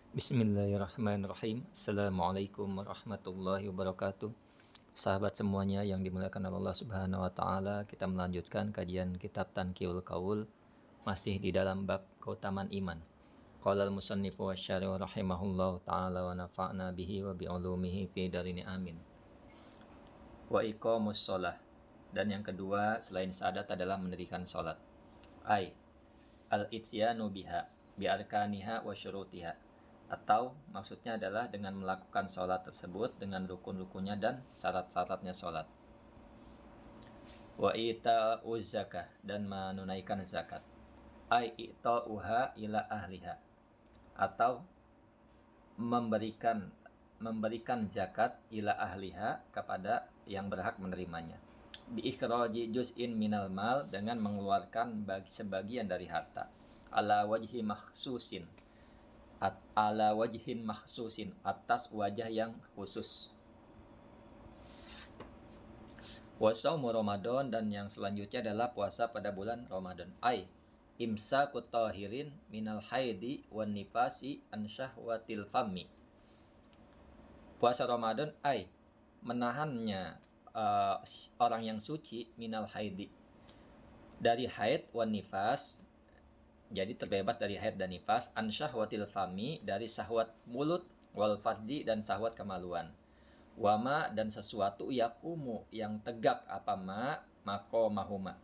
Bismillahirrahmanirrahim. Assalamualaikum warahmatullahi wabarakatuh. Sahabat semuanya yang dimuliakan oleh Allah Subhanahu wa taala, kita melanjutkan kajian kitab Tanqiul Qaul masih di dalam bab keutamaan iman. Qala al-musannifu wasyarih rahimahullahu taala wa nafa'na bihi wa bi ulumihi fi darini amin. Wa iqamus shalah. Dan yang kedua selain syahadat adalah mendirikan salat. Al-ityanu biha bi arkaniha wa syurutiha. Atau maksudnya adalah dengan melakukan sholat tersebut dengan rukun-rukunnya dan syarat-syaratnya sholat. Wa ita'uz zakah, dan menunaikan zakat. Ita'uha ila ahliha, atau memberikan zakat ila ahliha kepada yang berhak menerimanya. Bi ikhraji juz'in minal mal, dengan mengeluarkan sebagian dari harta. Ala wajhi makhsusin, ala wajhin makhsusin, atas wajah yang khusus. Wa shaumu Ramadan, dan yang selanjutnya adalah puasa pada bulan Ramadan. Imsakut tahirin minal haidi wan nifasi an syahwatil fammi. Puasa Ramadan menahannya orang yang suci minal haidi, dari haid wan nifas, jadi terbebas dari haid dan nifas, an syahwatil fami, dari syahwat mulut, wal farji, dan syahwat kemaluan. Wama, dan sesuatu yakumu, yang tegak apa makomahuma,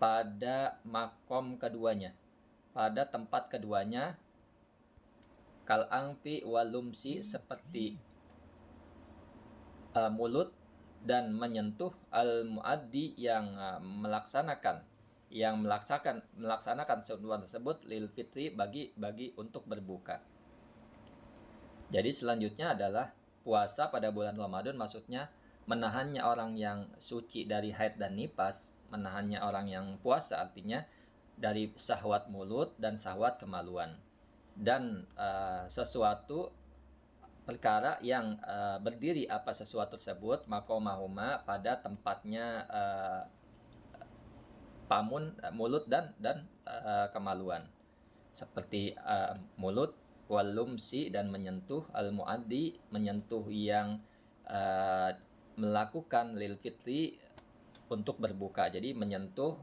pada makom keduanya, pada tempat keduanya. Kal angfi walumsi, seperti mulut dan menyentuh, al muaddi, yang melaksanakan sentuhan tersebut lil fitri, bagi untuk berbuka. Jadi selanjutnya adalah puasa pada bulan Ramadan, maksudnya menahannya orang yang suci dari haid dan nifas, menahannya orang yang puasa artinya dari syahwat mulut dan syahwat kemaluan, dan sesuatu perkara yang berdiri apa sesuatu tersebut makomahuma, pada tempatnya mulut dan kemaluan, seperti mulut, walumsi, dan menyentuh, al muaddi, menyentuh yang melakukan lil fitri, untuk berbuka. Jadi menyentuh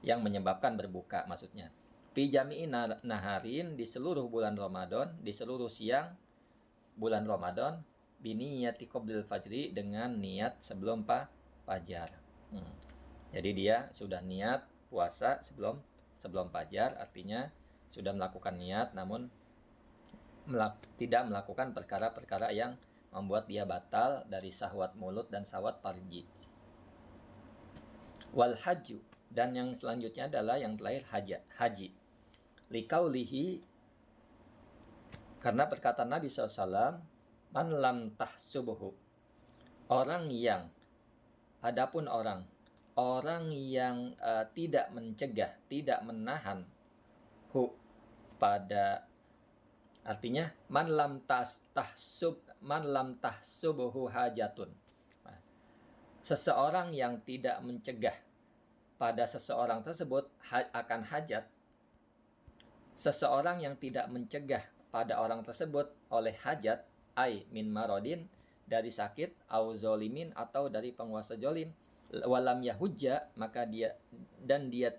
yang menyebabkan berbuka maksudnya. Fi jami'i naharin, di seluruh bulan Ramadan, di seluruh siang bulan Ramadan, biniyati qoblil fajri, dengan niat sebelum fajar. Jadi dia sudah niat puasa sebelum fajar, artinya sudah melakukan niat, namun tidak melakukan perkara-perkara yang membuat dia batal dari syahwat mulut dan syahwat farji. Wal haju, dan yang selanjutnya adalah yang terakhir haji. Likaulihi, karena perkataan Nabi SAW, man lam tahsubuhu, adapun orang yang tidak mencegah, tidak menahan pada, artinya man lam tahsubuhu hajatun, seseorang yang tidak mencegah pada seseorang tersebut akan hajat, seseorang yang tidak mencegah pada orang tersebut oleh hajat, min marodin, dari sakit, au zolimin, atau dari penguasa zolim, walam yahujja, maka dia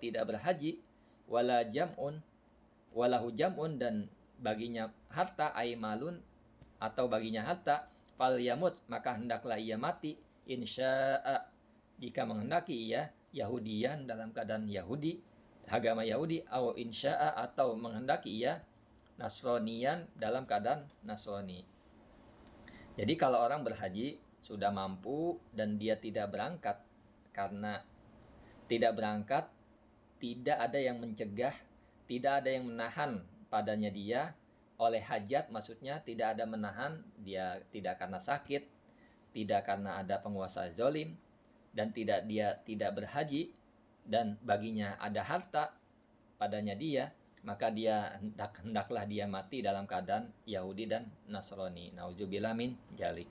tidak berhaji, walahu jam'un, dan baginya harta, malun, atau baginya harta, fal yamut, maka hendaklah ia mati, insya'a, jika menghendaki ia, Yahudian, dalam keadaan Yahudi, agama Yahudi, au insya'a, atau menghendaki ia Nasronian, dalam keadaan Nasrani. Jadi kalau orang berhaji sudah mampu dan dia tidak berangkat, karena tidak berangkat, tidak ada yang mencegah, tidak ada yang menahan padanya dia oleh hajat, maksudnya tidak ada menahan dia, tidak karena sakit, tidak karena ada penguasa zalim, dan dia tidak berhaji, dan baginya ada harta padanya dia, maka dia hendaklah dia mati dalam keadaan Yahudi dan Nasrani. Nauzubillah min jalik.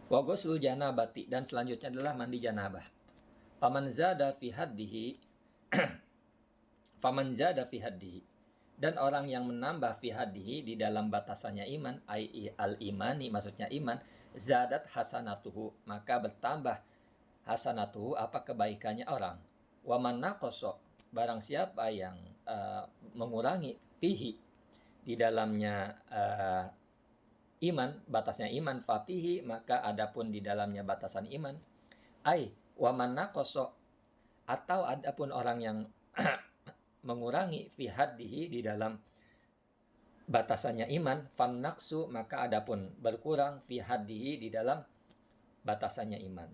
Wa ghuslul janabati, dan selanjutnya adalah mandi janabah. Faman zada fi haddihi Dan orang yang menambah fi hadihi di dalam batasannya iman, al imani maksudnya iman, zadat hasanatuhu, maka bertambah hasanatuhu apa kebaikannya orang. Wa man naqasa, barang siapa yang mengurangi fihi di dalamnya iman, batasnya iman, fafihi, maka adapun di dalamnya batasan iman, ai wa man naqasa, atau adapun orang yang mengurangi fi haddihi di dalam batasannya iman, fan naqsu, maka adapun berkurang fi haddihi di dalam batasannya iman.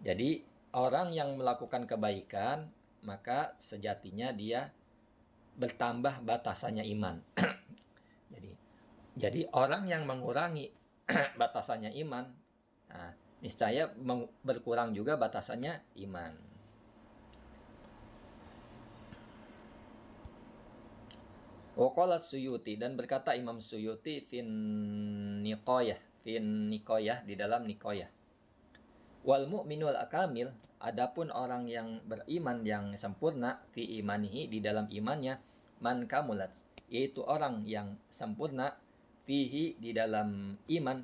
Jadi orang yang melakukan kebaikan maka sejatinya dia bertambah batasannya iman. jadi orang yang mengurangi batasannya iman, nah, niscaya berkurang juga batasannya iman. Waqala Suyuti, dan berkata Imam Suyuti fin Niqayah di dalam Niqayah. Wal mu'minul akamil, adapun orang yang beriman yang sempurna fi imanihi di dalam imannya, man kamulat, yaitu orang yang sempurna fihi di dalam iman,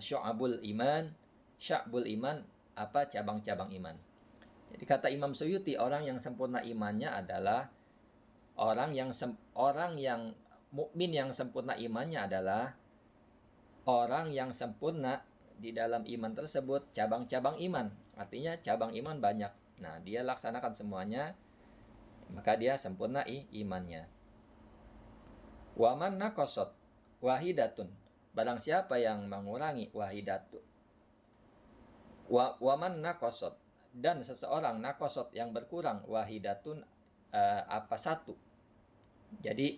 syu'abul iman apa cabang-cabang iman. Jadi kata Imam Suyuti, orang yang sempurna imannya adalah orang yang mukmin yang sempurna imannya adalah orang yang sempurna di dalam iman tersebut cabang-cabang iman. Artinya cabang iman banyak. Nah, dia laksanakan semuanya, maka dia sempurna imannya. Waman naqasat wahidatun, barang siapa yang mengurangi wahidatu. Waman naqasat, dan seseorang naqasat yang berkurang wahidatun apa satu. Jadi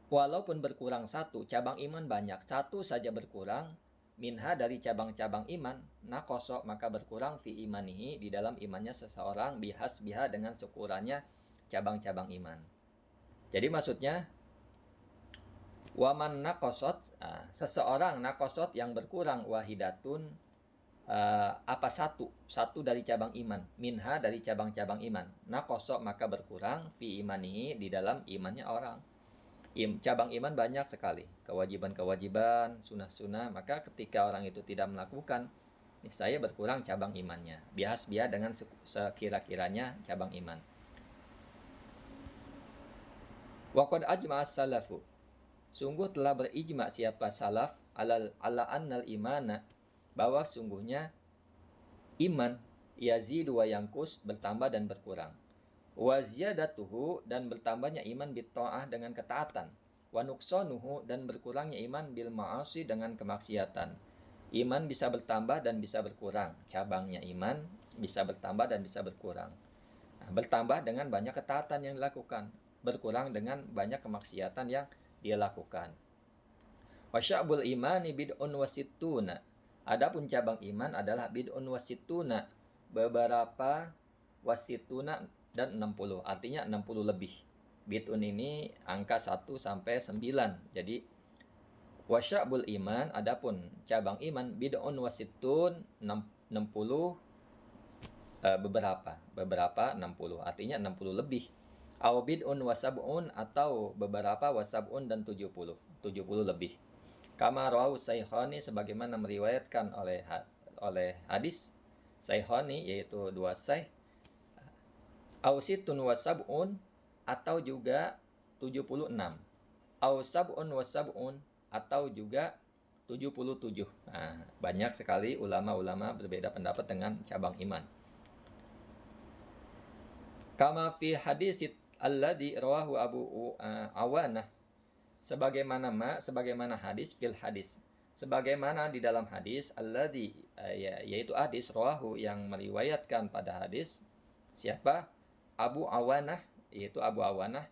walaupun berkurang satu, cabang iman banyak, satu saja berkurang, minha dari cabang-cabang iman, naqasa, maka berkurang fi imanihi di dalam imannya seseorang, biha dengan seukurannya cabang-cabang iman. Jadi maksudnya waman naqasat, seseorang naqasat yang berkurang wahidatun apa satu dari cabang iman, minha dari cabang-cabang iman, naqasa maka berkurang fi imanihi di dalam imannya orang. Cabang iman banyak sekali, kewajiban-kewajiban, sunnah-sunnah, maka ketika orang itu tidak melakukan, niscaya berkurang cabang imannya, biha dengan sekira-kiranya cabang iman. Waqad ajma'a salafu, sungguh telah berijma siapa salaf ala annal imana, bahwa sungguhnya iman yazidu wa yanqus, bertambah dan berkurang. Wa ziyadatuhu, dan bertambahnya iman bitta'ah dengan ketaatan. Wa nuqsanuhu, dan berkurangnya iman bil ma'asi dengan kemaksiatan. Iman bisa bertambah dan bisa berkurang. Cabangnya iman bisa bertambah dan bisa berkurang. Nah, bertambah dengan banyak ketaatan yang dilakukan, berkurang dengan banyak kemaksiatan yang dia lakukan. Wa sya'bul imani bid'un wasittuna, adapun cabang iman adalah bid'un wasittuna, beberapa, wasituna dan 60, artinya 60 lebih. Bid'un ini angka 1 sampai 9. Jadi wasya'bul iman, adapun cabang iman, bid'un wasittun, 60 beberapa 60, artinya 60 lebih. Aw bid'un wasab'un, atau beberapa wasab'un dan 70 lebih. Kama rawahu Saikhani, sebagaimana meriwayatkan oleh hadis Saikhani, yaitu dua Saih. Aw situn wasab'un, atau juga 76. Aw sab'un wasab'un, atau juga 77. Nah, banyak sekali ulama-ulama berbeda pendapat dengan cabang iman. Kama fi hadis alladhi rawahu Abu Awanah, sebagaimana hadis fil hadis, sebagaimana di dalam hadis alladhi, yaitu hadis rawahu yang meriwayatkan pada hadis siapa? Abu Awanah, yaitu Abu Awanah,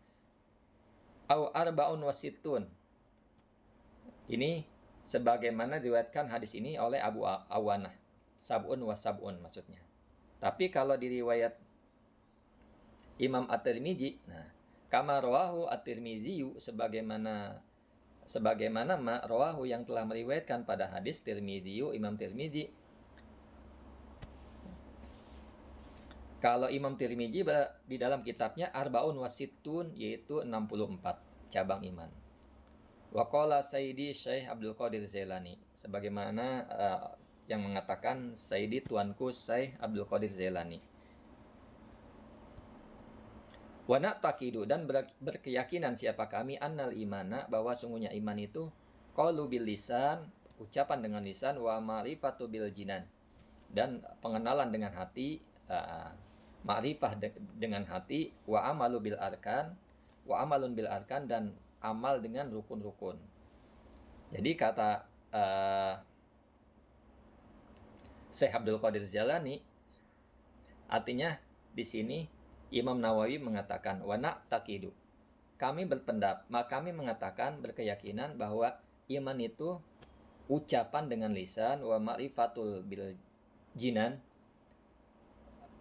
au arba'un wasitun. Ini sebagaimana diriwayatkan hadis ini oleh Abu Awanah, sab'un wasab'un maksudnya. Tapi kalau diriwayat Imam At-Tirmidzi, nah, kama rawahu At-Tirmidzi, sebagaimana rawahu yang telah meriwayatkan pada hadis Tirmidzi, Imam Tirmidzi, Kalau Imam Tirmidzi di dalam kitabnya Arbaun Wasittun, yaitu 64 cabang iman. Waqala Sayyidi Syekh Abdul Qadir Zailani, sebagaimana yang mengatakan Sayyidi tuanku Syekh Abdul Qadir Zailani. Wa na'taqidu, dan berkeyakinan siapa kami, annal imana, bahwa sungguhnya iman itu qaulu bil lisan, ucapan dengan lisan, wa ma'rifatu bil jinan, dan pengenalan dengan hati, ma'rifah dengan hati, wa amalu bil arkan, wa amalun bil arkan, dan amal dengan rukun-rukun. Jadi kata Syekh Abdul Qadir Jailani, artinya di sini Imam Nawawi mengatakan wa na'taqidu, kami mengatakan, berkeyakinan bahwa iman itu ucapan dengan lisan, wa ma'rifatul bil jinan,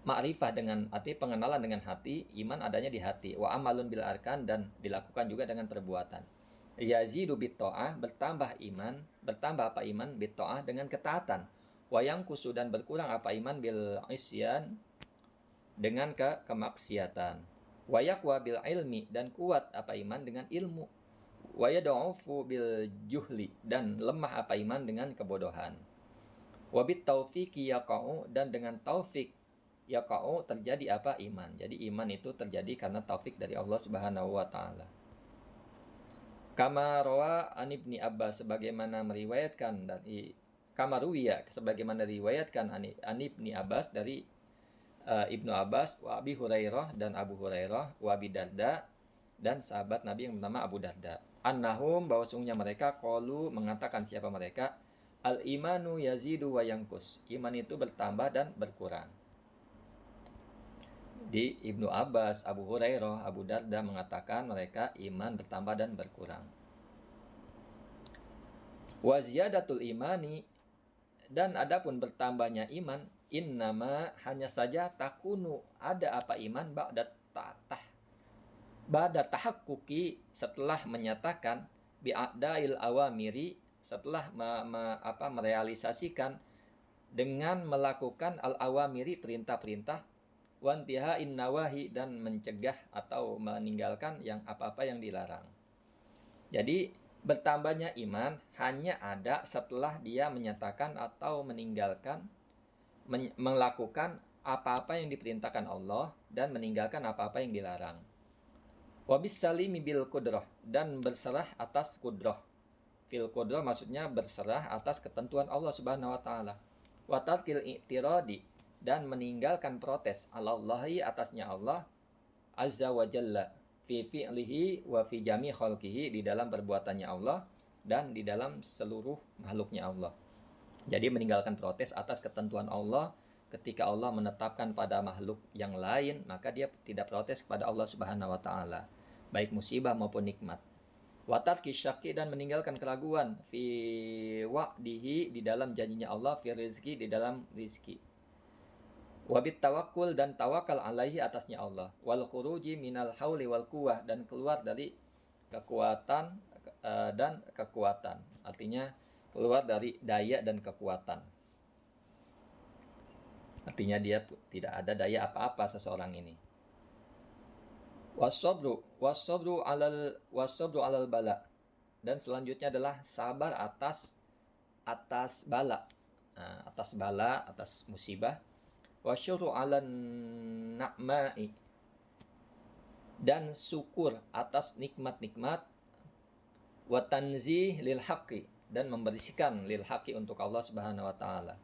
ma'rifah dengan hati, pengenalan dengan hati, iman adanya di hati, wa amalun bil arkan, dan dilakukan juga dengan perbuatan. Yazidu bit ta'ah, bertambah apa iman, bit ta'ah, dengan ketaatan, wa yanqusu, dan berkurang apa iman, bil isyan, dengan kemaksiatan, wa yaqwa bil ilmi, dan kuat apa iman dengan ilmu, wa yad'ufu bil juhli, dan lemah apa iman dengan kebodohan, wa bit taufiqi yaqa'u, dan dengan taufik yaqa'u terjadi apa iman. Jadi iman itu terjadi karena taufik dari Allah Subhanahu wa taala. Kama rawa an Ibni Abbas, sebagaimana meriwayatkan dari kama ruwiya, sebagaimana diriwayatkan an Ibni Abbas, dari Ibnu Abbas, wa Abi Hurairah, dan Abu Hurairah, wa Abi Darda, dan sahabat Nabi yang bernama Abu Darda, annahum, bahwa sungguhnya mereka, qalu, mengatakan siapa mereka, al imanu yazidu wa yanqus, iman itu bertambah dan berkurang. Di Ibnu Abbas, Abu Hurairah, Abu Darda mengatakan mereka iman bertambah dan berkurang. Wa ziyadatul imani, dan adapun bertambahnya iman, innama, hanya saja, takunu, ada apa iman, ba'da tahaqquqi, setelah menyatakan, bi'adail awamiri, setelah merealisasikan dengan melakukan al-awamiri, perintah-perintah, wantihain nawahi, dan mencegah atau meninggalkan yang apa-apa yang dilarang. Jadi bertambahnya iman hanya ada setelah dia menyatakan atau meninggalkan, melakukan apa-apa yang diperintahkan Allah dan meninggalkan apa-apa yang dilarang. Wabis salimi bil qudrah, dan berserah atas qudrah. Fil qudrah maksudnya berserah atas ketentuan Allah Subhanahu wa taala. Wa tarkil i'tiradi, dan meninggalkan protes, Allahi, atasnya Allah azza wa jalla, fi fi'lihi wa fi jami khalqihi, di dalam perbuatannya Allah dan di dalam seluruh makhluknya Allah. Jadi meninggalkan protes atas ketentuan Allah. Ketika Allah menetapkan pada makhluk yang lain, maka dia tidak protes kepada Allah Subhanahu wa taala, baik musibah maupun nikmat. Wa tarki syakki, dan meninggalkan keraguan, fi wa'dihi, di dalam janjinya Allah, fi rizki, di dalam rizki. Wabit tawakkul, dan tawakal alaihi, atasnya Allah. Wal khuruji minal hauli wal quwwah, dan keluar dari kekuatan dan kekuatan. Artinya keluar dari daya dan kekuatan. Artinya dia tidak ada daya apa-apa seseorang ini. Wasabru alal bala, dan selanjutnya adalah sabar atas bala, atas musibah. Wasyukru alan na'ma'i, dan syukur atas nikmat-nikmat. Wa tanzih lil haqqi, dan membersihkan lil haqqi, untuk Allah Subhanahu wa taala.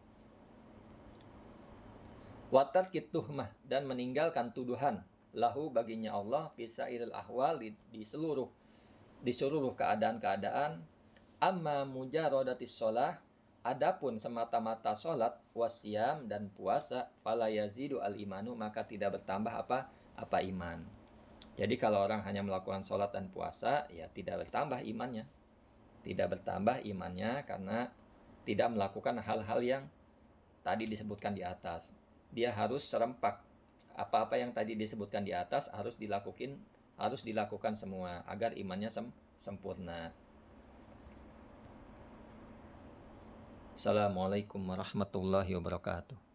Wa tarkit tuhmah, dan meninggalkan tuduhan, lahu, baginya Allah, fisairil ahwal, di seluruh keadaan-keadaan. Amma mujaradatis shalah, adapun semata-mata salat, wasyam, dan puasa, fala yazidu al imanu, maka tidak bertambah apa iman. Jadi kalau orang hanya melakukan salat dan puasa, ya tidak bertambah imannya. Tidak bertambah imannya karena tidak melakukan hal-hal yang tadi disebutkan di atas. Dia harus serempak. Apa-apa yang tadi disebutkan di atas harus dilakukan semua agar imannya sempurna. Assalamualaikum warahmatullahi wabarakatuh.